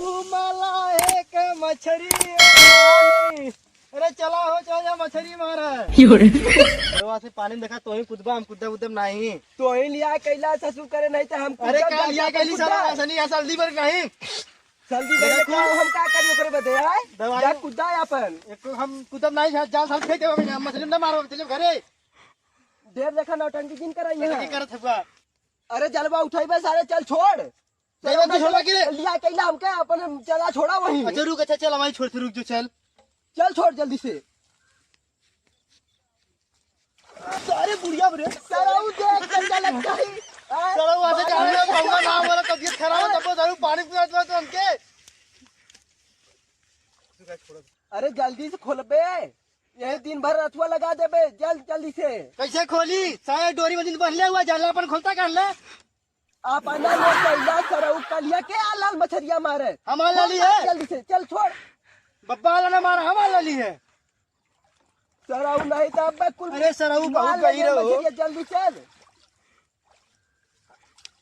मला एक मछरी पानी। अरे चला हो चला मछली मारा से पानी देखा तो ही कुदबा हम कुदा उदम नहीं तो ही लिया कैला ससुर करे नहीं तो हम अरे का लिया कैली सारा असनी जल्दी पर नहीं जल्दी करे क्या हम का करियो करे बते है दवाई जा कुदा अपन एक हम कुदम नहीं जाल साल फेंक देबे मछली न मारो चले घरे देर देखा नौटंकी जिन कराई है की करत हबा। अरे जलवा उठाइबे सारे चल छोड़ जलवा तो छोड़वा के लिया कैला हमके अपन हम चला छोड़ा वही अच्छा रुक अच्छा चल हमारी छोड़ से रुक जो चल चल छोड़ जल्दी से सारे बुढ़िया बरे सराऊ देख चल लगता है चलो वहां से जा रहे हैं गंगा नाम वाला तबीयत खराब है तब जरूर पानी पिला दो तो हमके अरे जल्दी से खोलबे यही दिन भर रथुआ लगा देबे जल्दी से कैसे खोली सारे डोरी में दिन बहले हुआ जाला अपन खोलता कर ले आप आना ले कैला सराऊ कलिया के लाल मछरिया मारे हमारे लाली है जल्दी से चल छोड़ बब्बा वाला ना मारा हमारे लाली है सराऊ नहीं तो अब कुल अरे सराऊ बहुत गई रहो जल्दी चल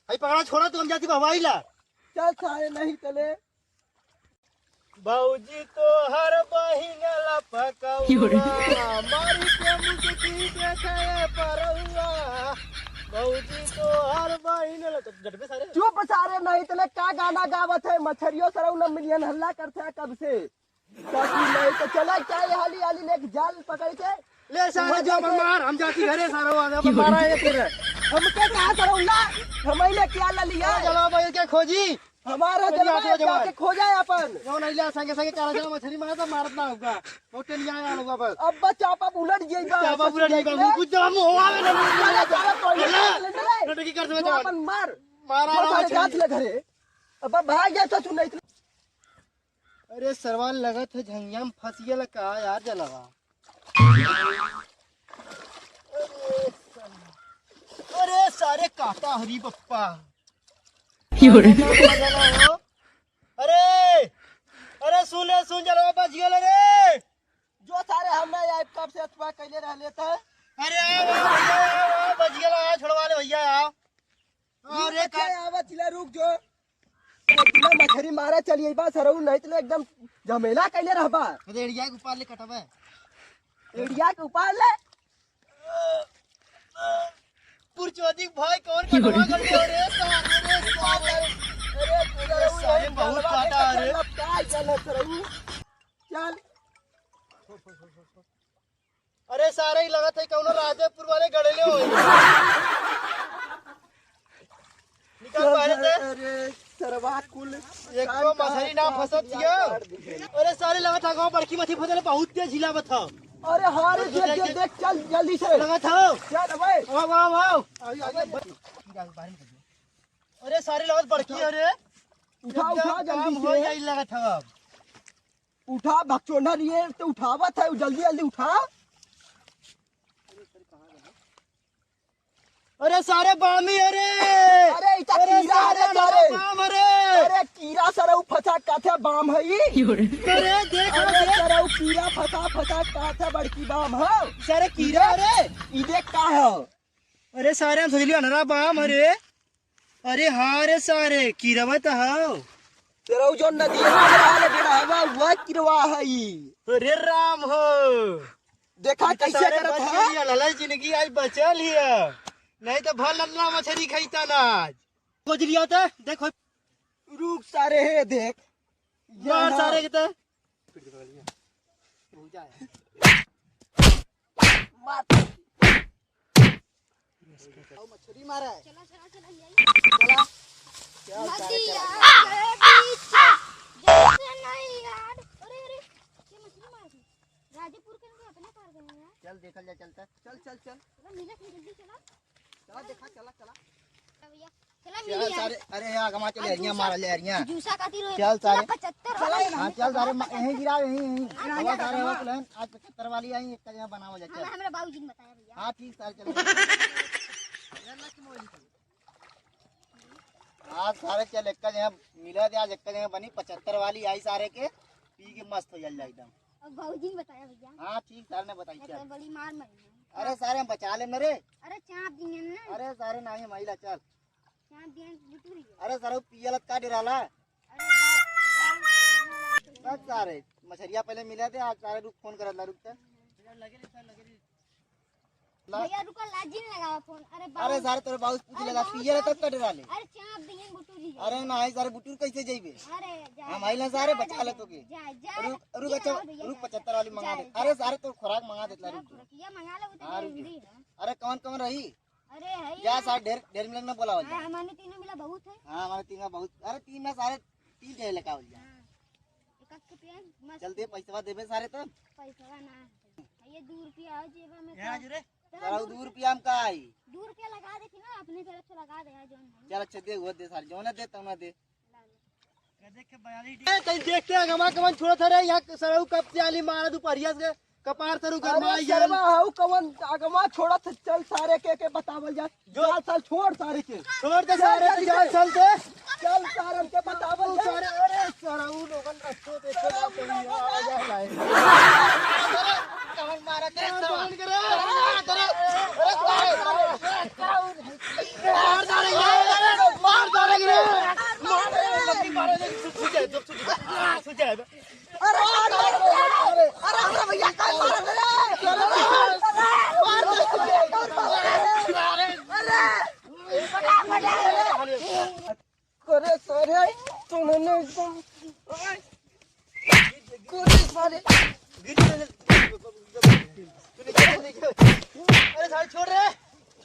भाई पकड़ा छोड़ा तो हम जाती हवाई ला चल सारे नहीं चले बाऊजी तो हर बहिन लपकौआ मारी के मुझकी देखे परौआ बाऊजी तो हर बहिन डटबे सारे चुप सारे नहीं चले का गाना गावत है मछरियों सराऊ न मिलियन हल्ला करते है कब से ताकि नहीं तो चला क्या हाली हाली लेके जाल पकड़ के ले सारे जो मार हम जाती घरे सारा वाला मारा है फिर हमके कहा सराऊ ला हमें ले क्या ला लिया चलो भाई क्या खोजी हमारा जलवा जाके खो जाए अपन जो नहीं ले संगे संगे चार जन मछली मारा तो मारत ना होगा वो टेनिया आ होगा बस अब चापा उलट जाएगा चापा उलट जाएगा कुछ तो हम होवा में लड़की कर दे अपन मार मारा सारे जात ले घरे अब भाग जा तो सुन नहीं अरे सरवाल लगत है झंगिया में फंसिए लगा यार जलवा अरे सारे काटा हरी पप्पा अरे अरे सुन जलवा बच गया रे जो सारे हम कब से अथवा कैले रहले था अरे भैया बच गया छोड़वा ले भैया अरे आवा चिल्ला रुक जो तुला मछरी मारा चलिए बा सरऊ नहीं तो एकदम झमेला कैले रहबा एड़िया के ऊपर ले कटबे एड़िया के ऊपर ले पुरचोदी भाई कौन कटवा कर दिया रे सारे बहुत काटा रे क्या चल सरऊ चल अरे सारे ही लगत है कौनो राजेपुर वाले गड़ेले हो निकाल बाहर से अरे सरवा कुल एक तो मछली ना फसत दियो अरे सारे लगत है गांव बड़की मछली फसले बहुत तेज हिलावत था अरे हां रे देख चल जल्दी से लगत है चल भाई वाह वाह वाह अरे सारे लगत बड़की अरे उठा जल्दी हो से जाई लगत है उठा भक्चोंडा लिए तो उठावत है जल्दी उठा अरे सारे बामी अरे कीड़ा सारे बाम अरे कीड़ा सरऊ फसा काथे बाम है अरे देख सरऊ कीड़ा फसा काथे बड़की बाम है सारे कीड़ा अरे ई देख का है अरे सारे हम सोचली अनरा बाम अरे हाँ रे सारे कीड़ा मत हाओ सरऊ जो नदी में बढ़ावा वो कीड़वा है अरे राम हो देखा कैसे करत है ललाई जिंदगी आज बचल हिया नहीं तो भल नन्ना मछली खाईता ना आज खोज लिया था देखो रुक सारे है देख मार सारे के तो मछली मारा है चला नदी यार जैसे नहीं यार अरे ये मछली मार दी राजेपुर के अपने पार गए यार चल देखल जा चलता चल नीला जल्दी चला देखा चला भैया चला मिल सारे अरे यहाँ गमा चले अरिया मार ले अरिया जूसा का तीर चल सारे 75 हां चल सारे यहीं गिरा यहीं हवा सारे हवा प्लान आज 75 वाली आई एक का यहां बनाओ जा चल हमरा बाबूजी ने बताया भैया हां ठीक सारे चल आज सारे चल एक का यहां मिला दे आज एक का यहां बनी 75 वाली आई सारे के पी के मस्त हो जाए एकदम और बाबूजी ने बताया भैया हां ठीक सारे ने बताई चल बड़ी मार मरी अरे सारे हम बचा ले मेरे अरे चाप दिए ना अरे सारे नहीं महिला चल चाप दिए बुटुरी अरे सारे पियलत का डराला अरे आज सारे मछरिया पहले मिला थे आज सारे रुक फोन करत ला रुकता भैया रुको लाजी नहीं लगाओ फोन। अरे अरे सारे तोरे बाबू पूछ लेला पियर तक कट डाले अरे चाप दिए बुटू जी। अरे नहीं सारे बुटूर कैसे जाइबे अरे जा हम आइला सारे बचा ले तो के जा जा रुक अच्छा रुक 75 वाली मंगा दे अरे सारे तो खुराक मंगा देतला रुक ये मंगा लो तो हाँ, रुक। हिंदी है। अरे कौन कौन रही अरे है जा सारे ढेर ढेर मिलन में बोलावल जा हमारे तीनों मिला बहुत है। हां हमारे तीन में बहुत अरे तीन में सारे तीन जाए लगावल जा एक के पेन मस्त चल दे पैसा देबे सारे तब पैसा ना ये 2 रुपया है जेब में यहां जुरे सारा 2 रुपया हम का आई 2 रुपया लगा दे ना अपने पे अच्छा लगा दे है जोन है। चल अच्छा दे वो दे सारे जो ना दे तब ना दे देख के 42 कहीं देखते हैं गमा कमन छोड़ो थरे यहाँ सरऊ कब से आली मारा दोपहरिया से कपार सरू गरमा अरे शर्मा हाउ कवन आगमा छोड़त चल सारे के बतावल जा जो साल छोड़ सारे के छोड़ दे सारे जा चल दे चल सारन के बतावल जा सारे अरे सरऊ लोगन अच्छो देखो ना कोई आ जा लाए कमन मारा के कमन करे मार डालेंगे मार सुझे अरे भैया काय करे सारे तुमने एकदम करे सारे अरे सारे छोड़ रे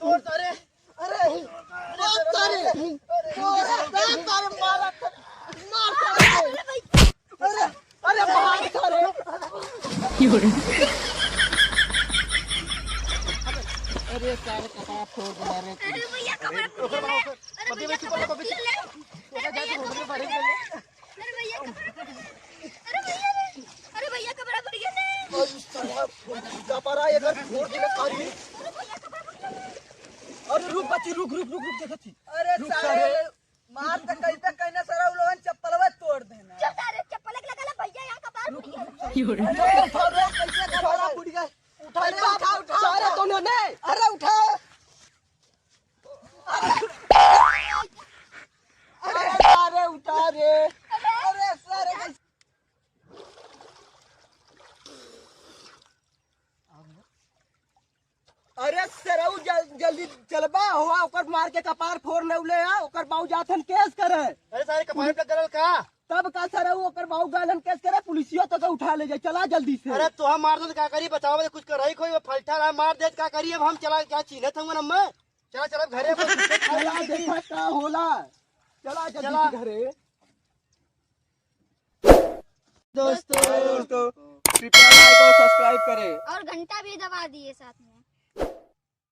छोड़ सारे अरे सारे सारे मारा मार सारे अरे अरे मार सारे अरे सारे कपड़ा फोड़ दिया रे अरे भैया कपड़ा फूट गया। अरे भैया कपड़ा फूट गया। अरे भैया कपड़ा फूट गया। अरे भैया अरे भैया कपड़ा फूट गया। कपड़ा इधर फोड़ दिया सारी अरे रुक बच्ची रुक रुक रुक रुक देखती अरे सारे मार तक कैसे कहना सारा लोगन चप्पलवा तोड़ देना चल अरे चप्पल लगा ले भैया यहां कपड़ा फूट गया। अरे कैसे कपड़ा फूट गया उठा उठा सारे दोनों ने अरे उठा अरे सारे उठा रे अरे सारे अरे सरऊ जल्दी चलबा हुआ ओकर मार के कपार फोड़ न उले आ ओकर बाऊ जाथन केस करे अरे सारे कपार पे करल का तब का सरऊ ओकर बाऊ गालन केस करे पुलिसियो तक उठा ले जाए चला जल्दी से अरे तो हम मार दो का करी बचाओ कुछ कर रही कोई फलठा रहा मार दे का करी अब हम चला क्या चीनत हम मैं चला चला घरे चला देखा का होला चला जल्दी से घरे दोस्तों कृपया लाइक और सब्सक्राइब करें और घंटा भी दबा दिए साथ में।